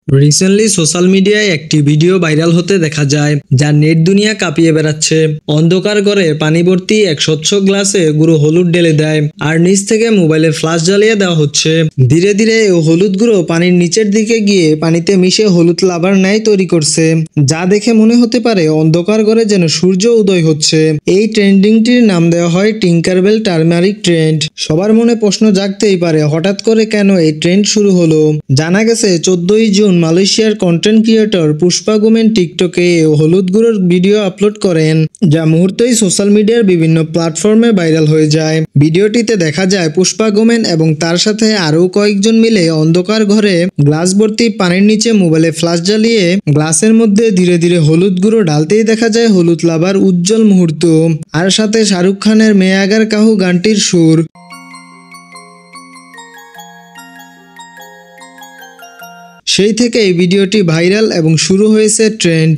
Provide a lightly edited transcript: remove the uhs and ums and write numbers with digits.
Recently social মিডিয়ায় একটি video viral হতে দেখা যায় যা নেট দুনিয়া কাঁপিয়ে বেড়াচ্ছে। অন্ধকার ঘরে পানি ভর্তি এক স্বচ্ছ গ্লাসে গুঁড়ো হলুদ ঢেলে দেয় আর নিচ থেকে মোবাইলে ফ্ল্যাশ জ্বালিয়ে দেওয়া হচ্ছে। ধীরে ধীরে এই হলুদ গুঁড়ো পানির নিচের দিকে গিয়ে পানিতে মিশে হলুদ লাভার ন্যায় তৈরি করছে, যা দেখে মনে হতে পারে অন্ধকার ঘরে যেন সূর্য উদয় হচ্ছে। এই ট্রেন্ডিংটির নাম দেওয়া হয় টিঙ্কারবেল টার্মারিক ট্রেন্ড। সবার মনে প্রশ্ন জাগতেই পারে, হঠাৎ করে কেন এই ট্রেন্ড শুরু হলো। জানা গেছে 14ই জুন মালয়েশিয়ার কন্টেন্ট ক্রিয়েটর পুষ্পা গুমেন টিকটকে হলুদ গুঁড়োর ভিডিও আপলোড করেন, যা মুহূর্তেই সোশ্যাল মিডিয়ার বিভিন্ন প্ল্যাটফর্মে ভাইরাল হয়ে যায়। ভিডিওটিতে দেখা যায় পুষ্পা গুমেন এবং তার সাথে আরও কয়েকজন মিলে অন্ধকার ঘরে গ্লাস ভর্তি পানির নিচে মোবাইলে ফ্ল্যাশ জ্বালিয়ে গ্লাসের মধ্যে ধীরে ধীরে হলুদ গুঁড়ো ঢালতেই দেখা যায় হলুদ লাভার উজ্জ্বল মুহূর্ত, আর সাথে শাহরুখ খানের মে আগার কাহু গানটির সুর। সেই থেকে এই ভিডিওটি ভাইরাল এবং শুরু হয়েছে ট্রেন্ড।